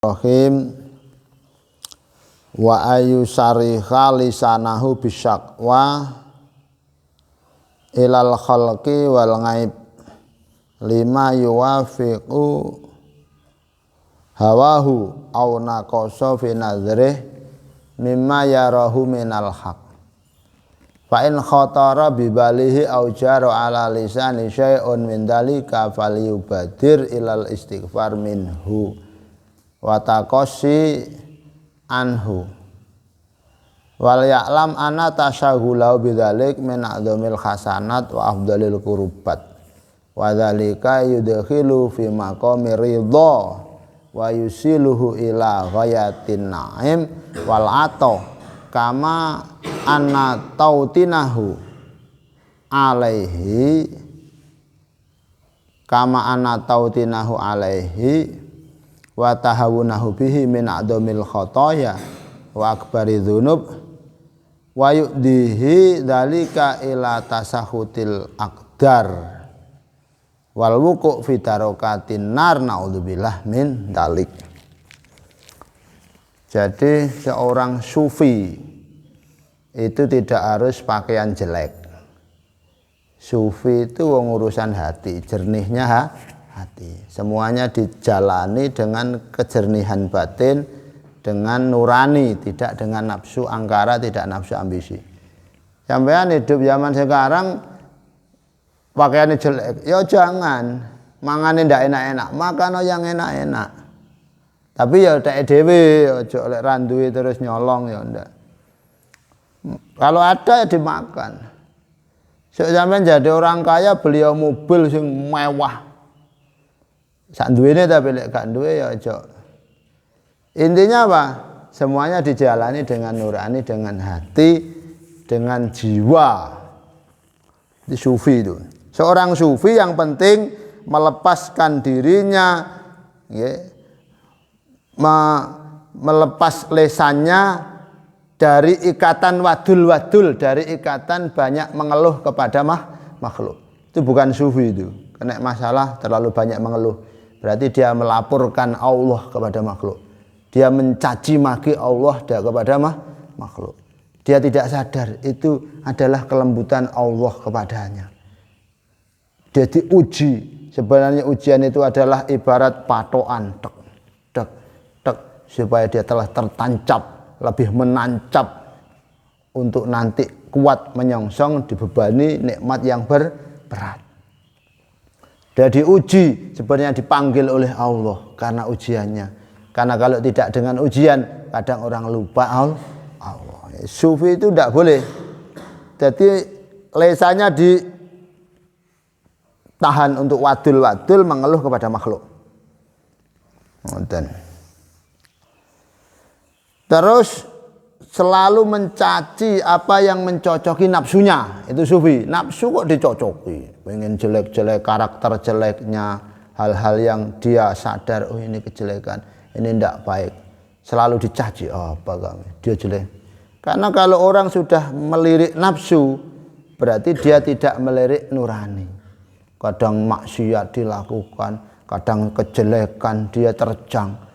Rahim wa ayu sarikha lisanahu bisyaqwa ilal khalqi wal ngaib lima yuwafiqu hawahu au naqasa fi nadhrih mimma yarahu minal haq fa in khatara bibalihi au jara ala lisani syai'un min dalika falyubadir ilal istighfar minhu wa taqassi anhu wal ya'lam anna tasyahulau bidzalik min a'dhamil hasanat wa afdalil qurbat wa dzalika yudkhilu fi maqami ridha wa yusiluhu ila ghayatin na'im wal ata kama anna tautinahu alaihi wa tahawunahu bihi min a'dhamil khataya wa akbari dzunub wa yu'dihi dzalika ila tasahutil aqdar wal wuqu' fi tarokatin nar naudzubillah min dalik. Jadi seorang sufi itu tidak harus pakaian jelek. Sufi itu urusan hati, jernihnya hati. Semuanya dijalani dengan kejernihan batin, dengan nurani, tidak dengan nafsu angkara, tidak nafsu ambisi. Sampean hidup zaman sekarang pakaiannya jelek, ya jangan. Mangane ndak enak-enak, makan yang enak-enak. Tapi ya tak dhewe, aja oleh randuwe terus nyolong ya ndak. Kalau ada ya dimakan. Sampean jadi orang kaya beli mobil sing mewah. Sak duwene tapi lek gak duwe ya aja. Intinya apa? Semuanya dijalani dengan nurani, dengan hati, dengan jiwa. Di sufi itu. Seorang sufi yang penting melepaskan dirinya, ya, melepas lesannya dari ikatan wadul-wadul, dari ikatan banyak mengeluh kepada makhluk. Itu bukan sufi itu. Kena masalah terlalu banyak mengeluh. Berarti dia melaporkan Allah kepada makhluk. Dia mencaci maki Allah kepada makhluk. Dia tidak sadar itu adalah kelembutan Allah kepadanya. Dia diuji. Sebenarnya ujian itu adalah ibarat patokan, tek, tek, tek, supaya dia telah tertancap, lebih menancap untuk nanti kuat menyongsong dibebani nikmat yang berat. Dia diuji, sebenarnya dipanggil oleh Allah karena ujiannya. Karena kalau tidak dengan ujian, kadang orang lupa Allah. Sufi itu tidak boleh. Jadi lesanya ditahan untuk wadul-wadul mengeluh kepada makhluk. Terus selalu mencaci apa yang mencocoki nafsunya. Itu sufi. Nafsu kok dicocoki, pengen jelek-jelek, karakter jeleknya, hal-hal yang dia sadar, oh ini kejelekan, ini tidak baik, selalu dicaci. Apa kami dia jelek? Karena kalau orang sudah melirik nafsu, berarti dia tidak melirik nurani. Kadang maksiat dilakukan, kadang kejelekan dia terjang.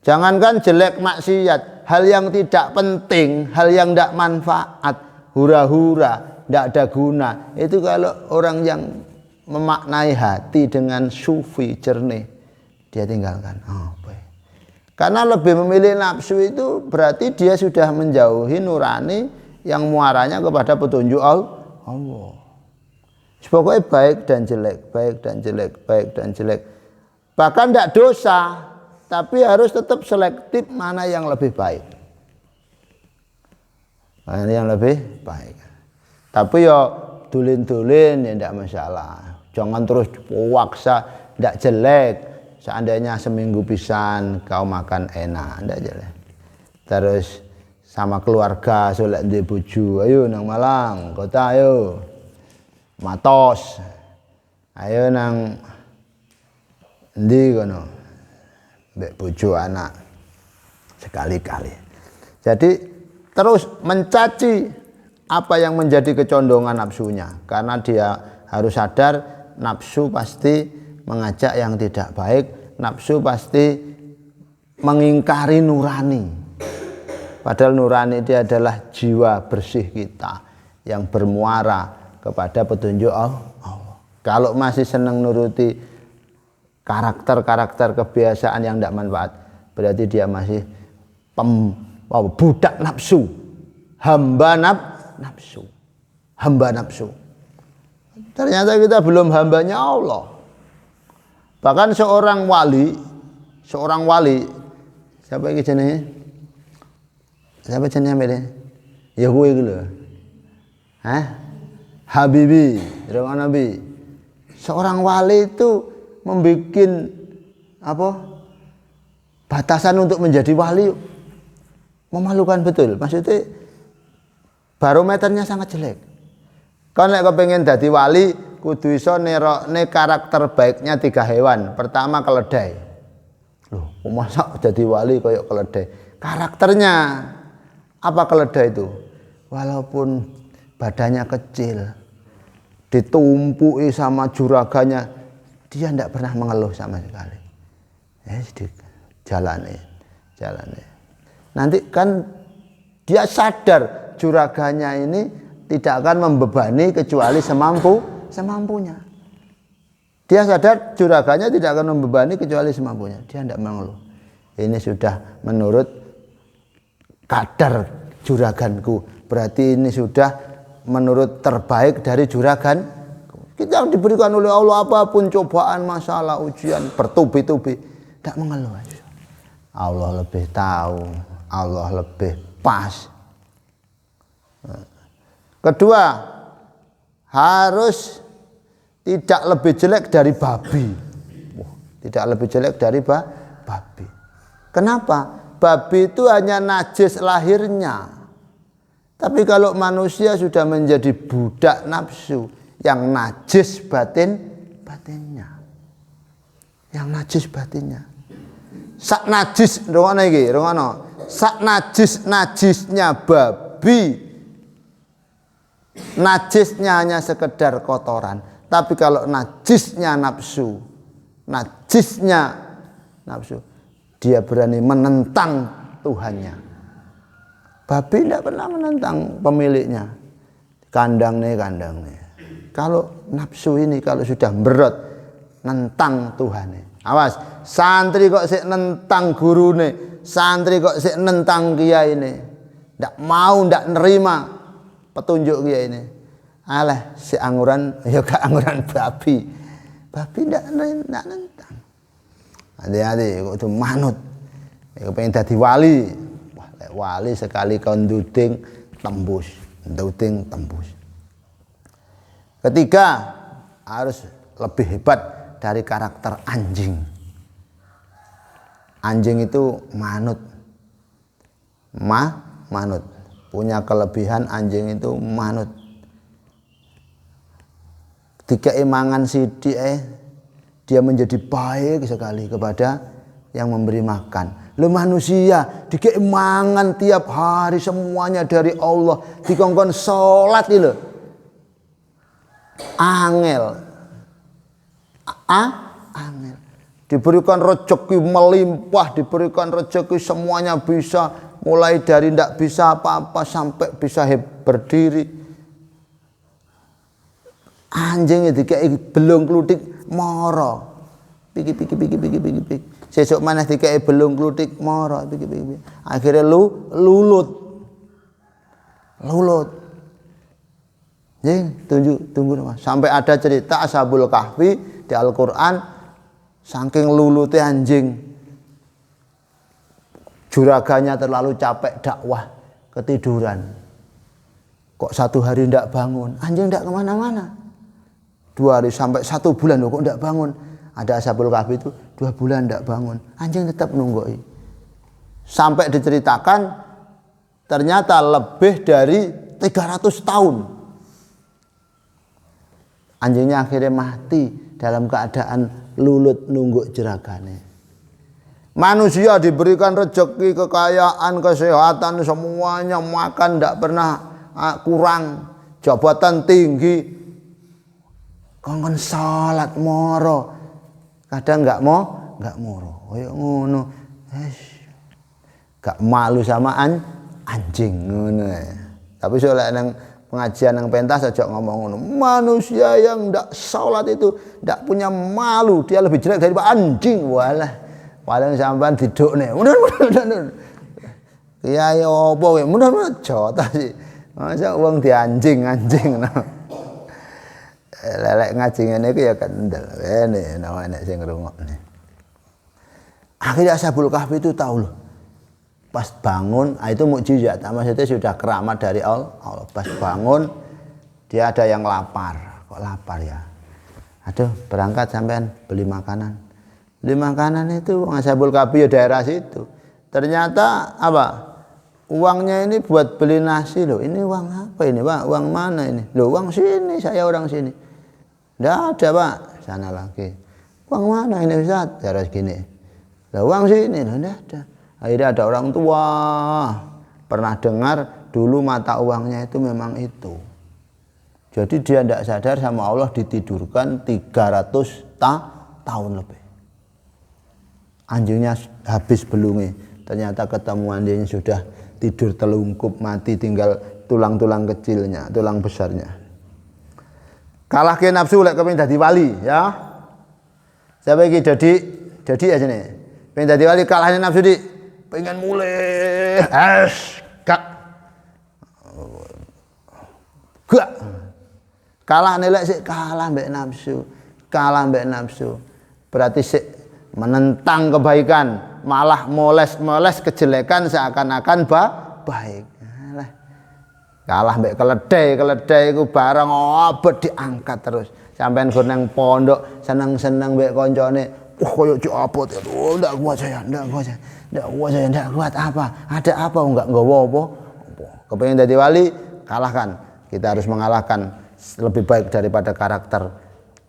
Jangankan jelek maksiat, hal yang tidak penting, hal yang tidak manfaat, hura-hura, tidak ada guna. Itu kalau orang yang memaknai hati dengan sufi jernih, dia tinggalkan. Karena lebih memilih nafsu itu berarti dia sudah menjauhi nurani yang muaranya kepada petunjuk Allah. Pokoknya baik dan jelek, baik dan jelek, baik dan jelek. Bahkan tidak dosa. Tapi harus tetap selektif mana yang lebih baik. Mana yang lebih baik. Tapi ya dulin-dulin ya tidak masalah. Jangan terus paksa, tidak jelek. Seandainya seminggu pisan kau makan enak, tidak jelek. Terus sama keluarga solek di bojo, ayo nang Malang, kota ayo. Matos. Ayo nang ndi kono. Mbek bojo anak sekali-kali. Jadi terus mencaci apa yang menjadi kecondongan nafsunya, karena dia harus sadar nafsu pasti mengajak yang tidak baik, nafsu pasti mengingkari nurani. Padahal nurani itu adalah jiwa bersih kita yang bermuara kepada petunjuk Allah. Kalau masih senang nuruti karakter-karakter kebiasaan yang tidak manfaat, berarti dia masih budak nafsu, hamba nafsu. Ternyata kita belum hambanya Allah. Bahkan seorang wali, siapa yang jenenge? Siapa jenenge? Ya kowe iki lho. Habibi, Nabi. Seorang wali itu membuat batasan untuk menjadi wali, memalukan betul. Maksudnya barometernya sangat jelek. Kan nek kepengin dadi wali kudu iso nerokne karakter baiknya 3 hewan. Pertama keledai. Loh, masa jadi wali kayak keledai? Karakternya apa keledai itu? Walaupun badannya kecil, ditumpui sama juraganya, dia tidak pernah mengeluh sama sekali. Jalani. Nanti kan dia sadar juraganya ini tidak akan membebani kecuali semampunya. Dia sadar juraganya tidak akan membebani kecuali semampunya. Dia tidak mengeluh. Ini sudah menurut kadar juraganku. Berarti ini sudah menurut terbaik dari juragan. Kita diberikan oleh Allah apapun cobaan, masalah, ujian, bertubi-tubi, tidak mengeluh. Allah lebih tahu, Allah lebih pas. Kedua, harus tidak lebih jelek dari babi. Tidak lebih jelek dari babi. Kenapa? Babi itu hanya najis lahirnya. Tapi kalau manusia sudah menjadi budak nafsu, yang najis batinnya. Yang najis batinnya. Sak najis, sak najisnya babi. Najisnya hanya sekedar kotoran, tapi kalau najisnya nafsu, dia berani menentang Tuhannya. Babi tidak pernah menentang pemiliknya. Kandang nih. Kalau nafsu ini kalau sudah berot, nentang Tuhannya. Awas, santri kok sik nentang gurune, santri kok sik nentang kiai ini, ndak mau, ndak nerima petunjuk kiai ini. Alah, si anguran ya gak anguran babi ndak nentang. Hati-hati kok itu manut. Ya pengen dadi wali. Wah, wali sekali kon nduding tembus. Ketiga, harus lebih hebat dari karakter anjing. Anjing itu manut. Manut. Punya kelebihan anjing itu manut. Ketika mangan sidik dia menjadi baik sekali kepada yang memberi makan. Lu manusia dikei mangan tiap hari semuanya dari Allah, dikongkon salat iki lho. Angel. Angel. Diberikan rezeki melimpah, diberikan rezeki semuanya bisa, mulai dari ndak bisa apa-apa sampai bisa berdiri. Anjing dikei belung kluthik mara. Piki. Sesuk maneh dikei belung kluthik mara. Piki. Akhirnya lulut. Tunggu Mas. Sampai ada cerita Ashabul Kahfi di Al-Qur'an, saking lulute anjing. Juraganya terlalu capek dakwah, ketiduran. Kok 1 hari ndak bangun? Anjing ndak kemana-mana. 2 hari sampai 1 bulan loh, kok ndak bangun. Ada Ashabul Kahfi itu 2 bulan ndak bangun. Anjing tetap nunggui. Sampai diceritakan ternyata lebih dari 300 tahun. Anjingnya akhirnya mati dalam keadaan lulut nungguk jeragane. Manusia diberikan rezeki, kekayaan, kesehatan, semuanya makan ndak pernah kurang, jabatan tinggi. Kongkon salat moro, kadang enggak moro, koyo ngono. Gak malu sama anjing ngono. Tapi soalnya nang pengajian nang pentas aja ngomong ngono. Manusia yang ndak salat itu ndak punya malu, dia lebih jelek daripada anjing. Walah. Paling sampean didukne. Mun. Kiai opo kowe? Mun jota sih. Masa wong dianjing-anjing. Lelek ngaji ngene iku ya kendel. Ngene ana sing ngrungokne. Akhirnya Ashabul Kahfi itu tahu loh. Pas bangun, itu mukjizat. Maksudnya sudah keramat dari Allah. Pas bangun, dia ada yang lapar. Kok lapar ya? Aduh, berangkat sampean beli makanan. Beli makanan itu Ashabul Kahfi ya daerah situ. Ternyata apa? Uangnya ini buat beli nasi loh. Ini uang apa ini, Pak? Uang mana ini? Loh, uang sini, saya orang sini. Nggak ada, Pak. Sana lagi. Uang mana ini, Ustaz? Harus gini. Loh, uang sini, loh, nggak ada. Akhirnya ada orang tua pernah dengar dulu mata uangnya itu memang itu. Jadi dia tidak sadar sama Allah ditidurkan 300 tahun lebih. Anjingnya habis belungi. Ternyata ketemu anjingnya sudah tidur telungkup mati, tinggal tulang-tulang kecilnya, tulang besarnya. Kalah ke nafsu lek kepengin dadi wali ya. Siapa iki jadi aja nih. Pengen dadi wali kalahnya nafsu di pengen mulai gak kalah nilai sih kalah mbek nafsu berarti sih menentang kebaikan malah moles kejelekan seakan-akan baik. Kalah mbek keledai iku barang obet diangkat terus sampean gur nang pondok seneng-seneng mbek koncone koyo cuk apa ndak kuat saya ndak kuat apa ada apa enggak nggawa apa kepengin dadi wali kalahkan, kita harus mengalahkan lebih baik daripada karakter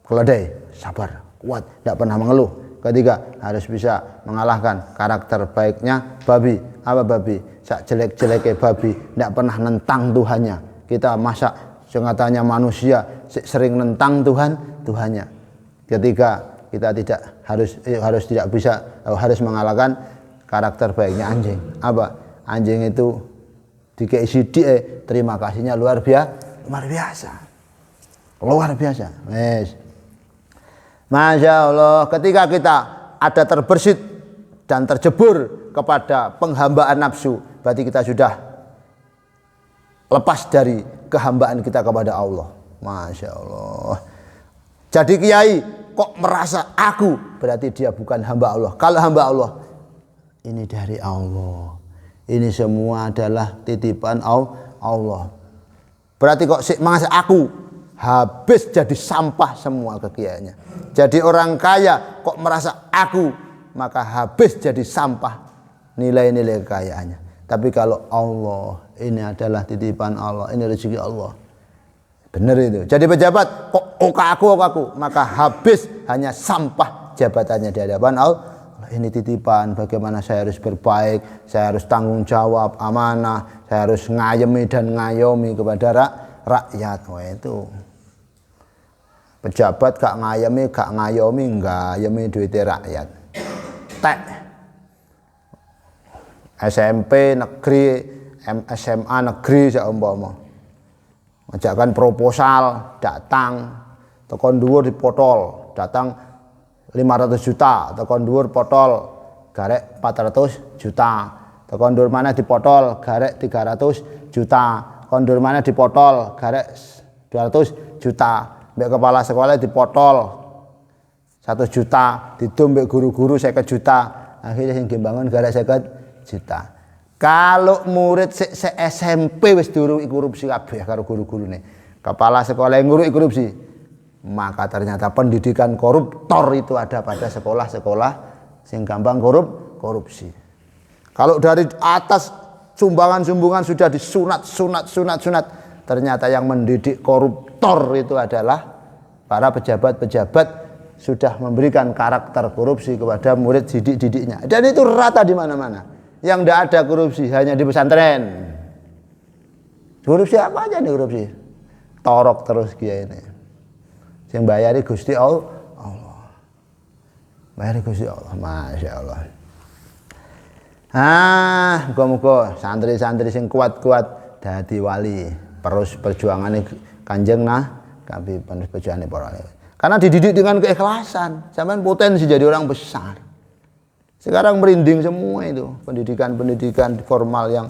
keledai, sabar kuat ndak pernah mengeluh. Ketiga, harus bisa mengalahkan karakter baiknya babi. Apa babi? Sak jelek-jeleke babi ndak pernah nentang Tuhannya. Kita masa sengatanya manusia sering nentang Tuhannya. Ketiga, kita harus tidak bisa harus mengalahkan karakter baiknya anjing. Apa? Anjing itu dikei sidik terima kasihnya luar biasa. Wes. Masya Allah, ketika kita ada terbersit dan terjebur kepada penghambaan nafsu, berarti kita sudah lepas dari kehambaan kita kepada Allah. Masya Allah. Jadi kiai kok merasa aku, berarti dia bukan hamba Allah. Kalau hamba Allah, ini dari Allah. Ini semua adalah titipan Allah. Berarti kok merasa aku, habis jadi sampah semua kekiaiannya. Jadi orang kaya kok merasa aku, maka habis jadi sampah nilai-nilai kekayaannya. Tapi kalau Allah, ini adalah titipan Allah, ini rezeki Allah. Benar itu. Jadi pejabat kok aku, maka habis hanya sampah jabatannya di hadapan Allah. Ini titipan, bagaimana saya harus berbaik, saya harus tanggung jawab, amanah, saya harus ngayemi dan ngayomi kepada rakyat. Wah itu. Pejabat gak ngayemi, gak ngayomi, ngayemi duitnya rakyat. Tek. SMP negeri, SMA negeri seumpama. Ngajakkan proposal, datang, tekan dhuwur dipotol, datang 500 juta, tekan dhuwur potol, garek 400 juta. Tekan dhuwur mana dipotol, garek 300 juta. Tekan dhuwur mana dipotol, garek 200 juta. Mbak kepala sekolah dipotol 1 juta, didum mbak guru-guru 50 juta. Akhirnya sing bangun garek 50 juta. Kalau murid se SMP wis durung korupsi kabeh karo guru-gurune. Kepala sekolah yang nguruk korupsi. Maka ternyata pendidikan koruptor itu ada pada sekolah-sekolah sing gampang korupsi. Kalau dari atas sumbangan-sumbangan sudah disunat, ternyata yang mendidik koruptor itu adalah para pejabat-pejabat sudah memberikan karakter korupsi kepada murid didik-didiknya. Dan itu rata di mana-mana. Yang tidak ada korupsi hanya di pesantren. Korupsi apa aja nih korupsi? Torok terus kiai ini. Yang bayari Gusti Allah. Bayari Gusti Allah. Masya Allah. Muga-muga santri-santri sing kuat-kuat dadi wali. Terus perjuangane Kanjeng Nabi, perjuangane para wali. Karena dididik dengan keikhlasan, sampean potensi jadi orang besar. Sekarang merinding semua itu, pendidikan-pendidikan formal yang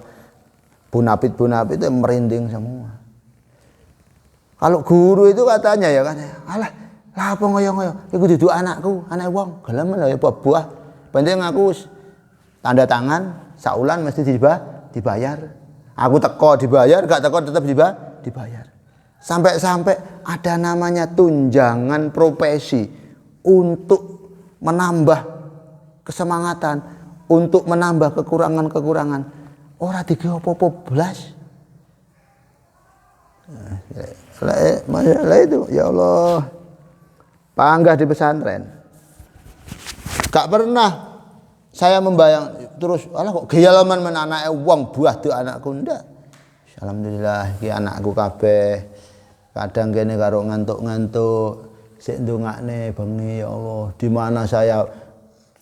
bunapit-bunapit itu merinding semua. Kalau guru itu katanya ya kan, alah, lah apa ngoyo-ngoyo, iku dudu anakku, anak wong, gelem lho ya buah. Penting aku tanda tangan, saulan mesti dibayar. Aku teko dibayar, gak teko tetap dibayar. Sampai-sampai ada namanya tunjangan profesi untuk menambah kesemangatan, untuk menambah kekurangan-kekurangan. Ora digawe apa-apa blas. Masalah itu ya Allah. Panggah di pesantren. Gak pernah saya membayang terus, alah kok gayalaman men anake wong buah tuh anakku ndak. Alhamdulillah iki anakku kabeh. Kadang kene karo ngantuk-ngantuk sik ndongakne bengi ya Allah, di mana saya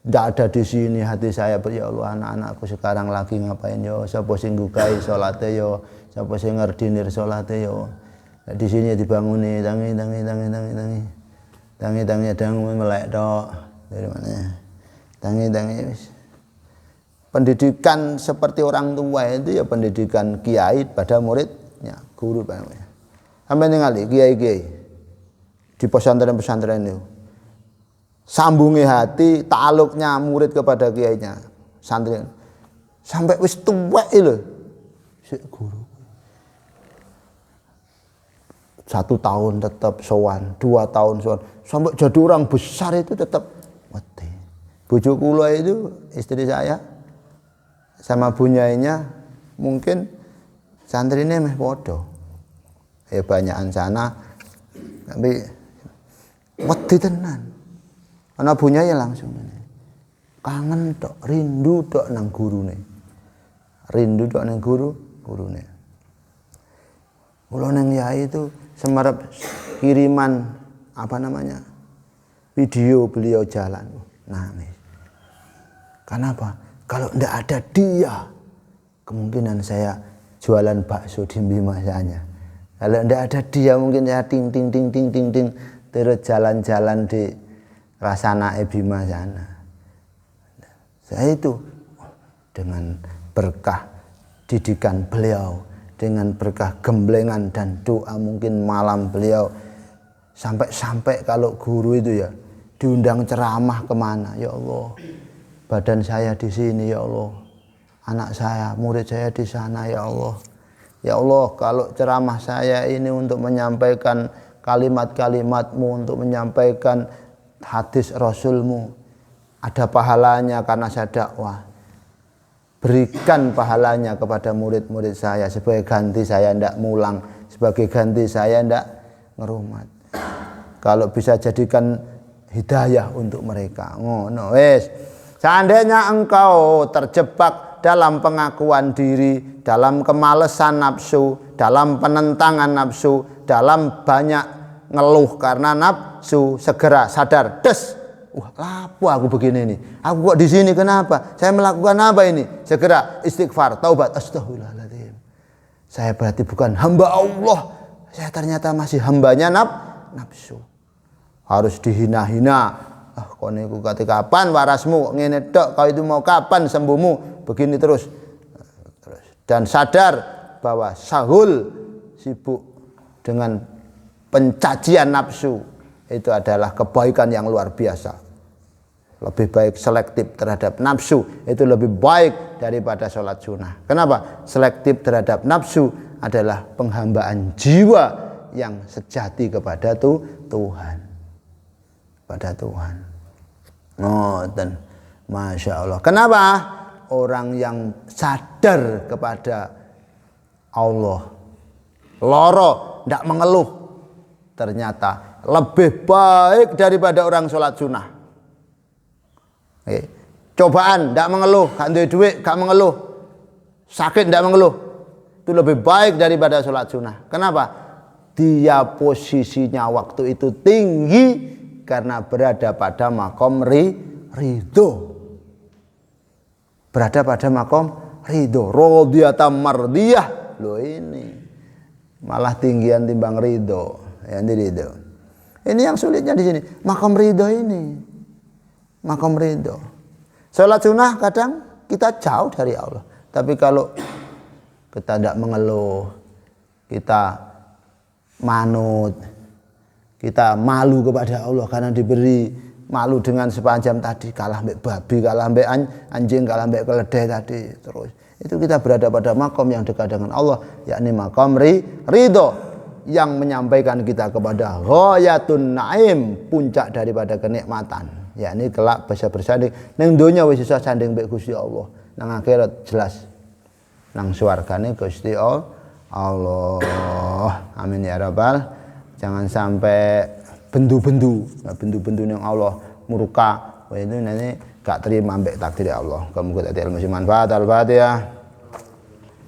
ndak ada di sini hati saya ya Allah, anak-anakku sekarang lagi ngapain yo, sapa sing nggukai salate yo, sapa sing ngordinir salate yo. Di sini dibanguni tangi adang melek tok. Dari mana? Tangi wis. Pendidikan seperti orang tua itu ya pendidikan kiai pada muridnya, guru Pak. Sampai ningali kiai-kiai di pesantren-pesantren itu. Sambungi hati, ta'aluknya murid kepada kiainya, santri. Sampai wis tuwek lho. Sik guru. 1 tahun tetap sowan, 2 tahun sowan, sampai jadi orang besar itu tetap mati. Bojo kula itu istri saya sama bunyainya mungkin santrine meh padha. Ya banyakan sana tapi wedi tenan. Ana bunyai langsung kangen tok, rindu tok nang gurune. Rindu tok nang gurune. Kula nang yai itu semerep kiriman apa namanya? Video beliau jalan. Nangis. Kenapa? Kalau ndak ada dia, kemungkinan saya jualan bakso di Bimasanya. Kalau ndak ada dia mungkin saya ting terus jalan-jalan di Rasana Bima sana. Saya itu dengan berkah didikan beliau, dengan berkah gemblengan dan doa mungkin malam beliau, sampai kalau guru itu ya diundang ceramah kemana, ya Allah, badan saya di sini ya Allah, anak saya, murid saya di sana ya Allah. Ya Allah, kalau ceramah saya ini untuk menyampaikan kalimat-kalimatmu, untuk menyampaikan hadis Rasulmu, ada pahalanya karena saya dakwah. Berikan pahalanya kepada murid-murid saya sebagai ganti saya tidak mulang, sebagai ganti saya tidak ngerumat. Kalau bisa jadikan hidayah untuk mereka. Ngono wis. Seandainya engkau terjebak dalam pengakuan diri, dalam kemalesan nafsu, dalam penentangan nafsu, dalam banyak ngeluh karena nafsu, segera sadar, des. Apa aku begini ini? Aku kok di sini kenapa? Saya melakukan apa ini? Segera istighfar, taubat, astagfirullahaladzim. Saya berarti bukan hamba Allah. Saya ternyata masih hambanya nafsu. Harus dihina-hina. Kau niku kate kapan warasmu ngene tok, kau itu mau kapan sembuhmu? Begini terus. Dan sadar bahwa sahul sibuk dengan pencacian nafsu itu adalah kebaikan yang luar biasa. Lebih baik selektif terhadap nafsu itu lebih baik daripada sholat sunnah. Kenapa? Selektif terhadap nafsu adalah penghambaan jiwa yang sejati kepada Tuhan. Pada Tuhan. Dan Masya Allah. Kenapa? Orang yang sadar kepada Allah, loro, tidak mengeluh, ternyata lebih baik daripada orang sholat sunnah. Cobaan, tidak mengeluh, gak ada duit, gak mengeluh, sakit, tidak mengeluh, itu lebih baik daripada sholat sunnah. Kenapa? Dia posisinya waktu itu tinggi karena berada pada makom ridho. berada pada makom ridho, radhiyatam mardiyah. Loh ini malah tinggian timbang ridho. Ya, ini ridho. Ini yang sulitnya di sini, makom ridho ini. Makom ridho. Salat sunnah kadang kita jauh dari Allah. Tapi kalau kita tidak mengeluh, kita manut, kita malu kepada Allah karena diberi malu dengan sepanjang tadi, kalah mbek babi, kalah mbek anjing, kalah mbek keledai tadi, terus itu kita berada pada makom yang dekat dengan Allah, yakni makom ridho yang menyampaikan kita kepada ghayatun naim, puncak daripada kenikmatan, yakni kelak bisa bersanding ning donya wis iso sanding mbek Gusti Allah, nang akhirat jelas nang swargane Gusti Allah. Amin ya rabbal. Jangan sampai bendu-bendu yang Allah murka, itu nanti gak terima ambek takdir Allah. Kamu kita ilmu manfaat. Al-Fatihah.